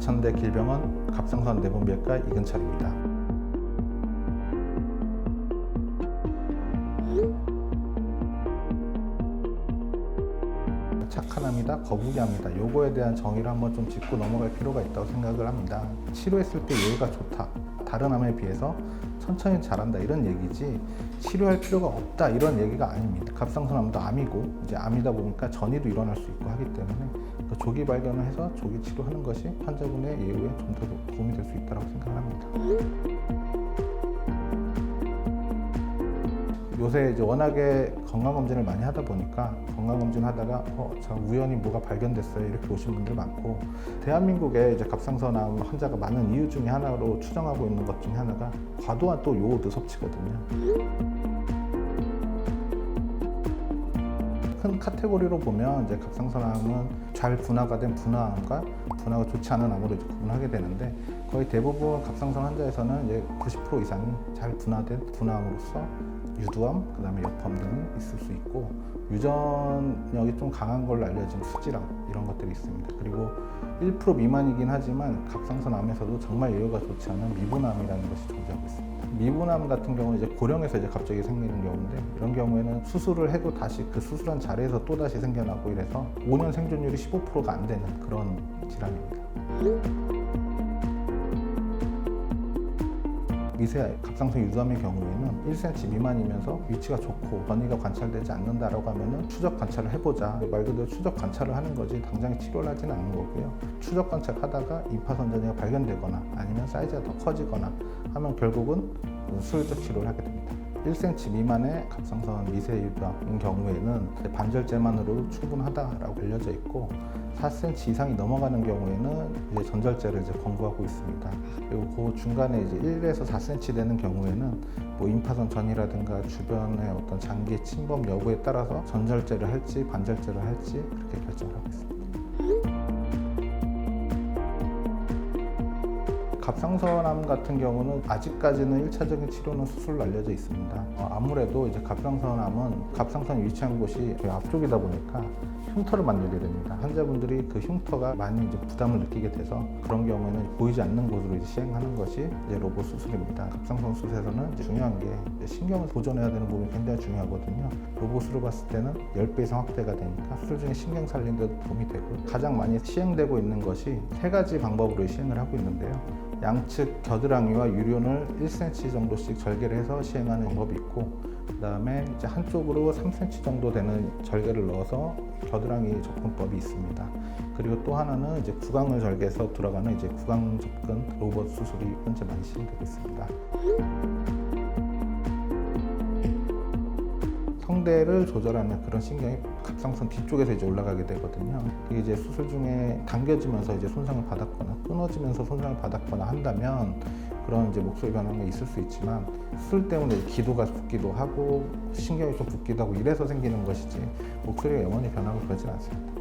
부천대 길병원 갑상선 내분비외과 이근철입니다. 착한합니다, 거북이합니다. 요거에 대한 정의를 한번 좀 짚고 넘어갈 필요가 있다고 생각을 합니다. 치료했을 때 예후가 좋다, 다른 암에 비해서 천천히 잘한다, 이런 얘기지 치료할 필요가 없다, 이런 얘기가 아닙니다. 갑상선암도 암이고 이제 암이다 보니까 전이도 일어날 수 있고 하기 때문에 그 조기 발견을 해서 조기 치료하는 것이 환자분의 예후에 좀 더 도움이 될 수 있다고 생각합니다. 요새 이제 워낙에 건강검진을 많이 하다 보니까 건강검진 하다가 저 우연히 뭐가 발견됐어요, 이렇게 오신 분들 많고, 대한민국에 이제 갑상선암 환자가 많은 이유 중에 하나로 추정하고 있는 것 중에 하나가 과도한 또 요오드 섭취거든요. 큰 카테고리로 보면 이제 갑상선암은 잘 분화가 된 분화암과 분화가 좋지 않은 암으로 이제 구분하게 되는데, 거의 대부분 갑상선 환자에서는 이제 90% 이상이 잘 분화된 분화암으로서 유두암, 그다음에 여펌 등이 있을 수 있고, 유전력이 좀 강한 걸로 알려진 수질암, 이런 것들이 있습니다. 그리고 1% 미만이긴 하지만 갑상선암에서도 정말 예후가 좋지 않은 미분암이라는 것이 존재하고 있습니다. 미분암 같은 경우는 이제 고령에서 이제 갑자기 생기는 경우인데, 이런 경우에는 수술을 해도 다시 그 수술한 자리에서 또 다시 생겨나고 이래서 5년 생존율이 15%가 안 되는 그런 질환입니다. 미세 갑상선 유두암의 경우에는 1cm 미만이면서 위치가 좋고 전이가 관찰되지 않는다라고 하면은 추적 관찰을 해보자, 말 그대로 추적 관찰을 하는 거지 당장 치료를 하지는 않는 거고요. 추적 관찰하다가 임파선 전이가 발견되거나 아니면 사이즈가 더 커지거나 하면 결국은 수술적 치료를 하게 됩니다. 1cm 미만의 갑상선 미세 유두암인 경우에는 반절제만으로도 충분하다라고 알려져 있고, 4cm 이상이 넘어가는 경우에는 이제 전절제를 이제 권고하고 있습니다. 그리고 그 중간에 이제 1에서 4cm 되는 경우에는 뭐 임파선 전이라든가 주변의 어떤 장기의 침범 여부에 따라서 전절제를 할지 반절제를 할지 그렇게 결정을 하고 있습니다. 갑상선암 같은 경우는 아직까지는 1차적인 치료는 수술로 알려져 있습니다. 아무래도 이제 갑상선암은 갑상선이 위치한 곳이 앞쪽이다 보니까 흉터를 만들게 됩니다. 환자분들이 그 흉터가 많이 이제 부담을 느끼게 돼서 그런 경우에는 보이지 않는 곳으로 이제 시행하는 것이 이제 로봇 수술입니다. 갑상선 수술에서는 이제 중요한 게 신경을 보존해야 되는 부분이 굉장히 중요하거든요. 로봇으로 봤을 때는 10배 이상 확대가 되니까 수술 중에 신경 살리는 데도 도움이 되고, 가장 많이 시행되고 있는 것이 3가지 방법으로 시행을 하고 있는데요. 양측 겨드랑이와 유륜을 1cm 정도씩 절개를 해서 시행하는 방법이 있고, 그 다음에 이제 한쪽으로 3cm 정도 되는 절개를 넣어서 겨드랑이 접근법이 있습니다. 그리고 또 하나는 이제 구강을 절개해서 들어가는 이제 구강 접근 로봇 수술이 현재 많이 시행되고 있습니다. 성대를 조절하는 그런 신경이 갑상선 뒤쪽에서 이제 올라가게 되거든요. 이게 이제 수술 중에 당겨지면서 이제 손상을 받았거나 끊어지면서 손상을 받았거나 한다면 그런 이제 목소리 변화가 있을 수 있지만, 수술 때문에 기도가 붓기도 하고 신경이 좀 붓기도 하고 이래서 생기는 것이지 목소리가 영원히 변하고 그러진 않습니다.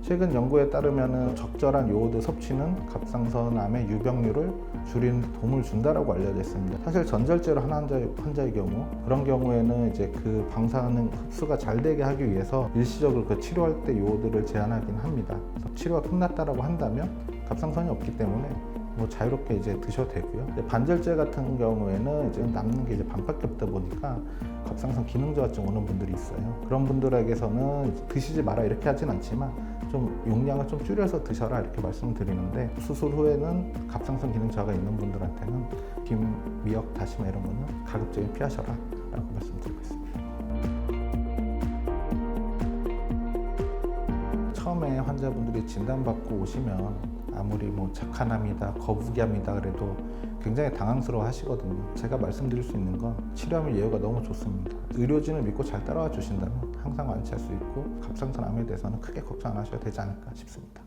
최근 연구에 따르면 적절한 요오드 섭취는 갑상선암의 유병률을 줄이는 데 도움을 준다라고 알려져 있습니다. 사실 전절제로 한 환자의 경우, 그런 경우에는 이제 그 방사능 흡수가 잘 되게 하기 위해서 일시적으로 그 치료할 때 요오드를 제한하긴 합니다. 그래서 치료가 끝났다라고 한다면 갑상선이 없기 때문에 뭐 자유롭게 이제 드셔도 되고요. 반절제 같은 경우에는 이제 남는 게 이제 반밖에 없다 보니까 갑상선 기능 저하증 오는 분들이 있어요. 그런 분들에게서는 드시지 마라 이렇게 하진 않지만 좀 용량을 좀 줄여서 드셔라 이렇게 말씀을 드리는데, 수술 후에는 갑상선 기능 저하가 있는 분들한테는 김, 미역, 다시마 이런 거는 가급적이면 피하셔라 라고 말씀드리고 있습니다. 처음에 환자분들이 진단받고 오시면 아무리 뭐 착한암이다, 거북이암이다 그래도 굉장히 당황스러워 하시거든요. 제가 말씀드릴 수 있는 건 치료하면 예후가 너무 좋습니다. 의료진을 믿고 잘 따라와 주신다면 항상 완치할 수 있고, 갑상선암에 대해서는 크게 걱정 안 하셔도 되지 않을까 싶습니다.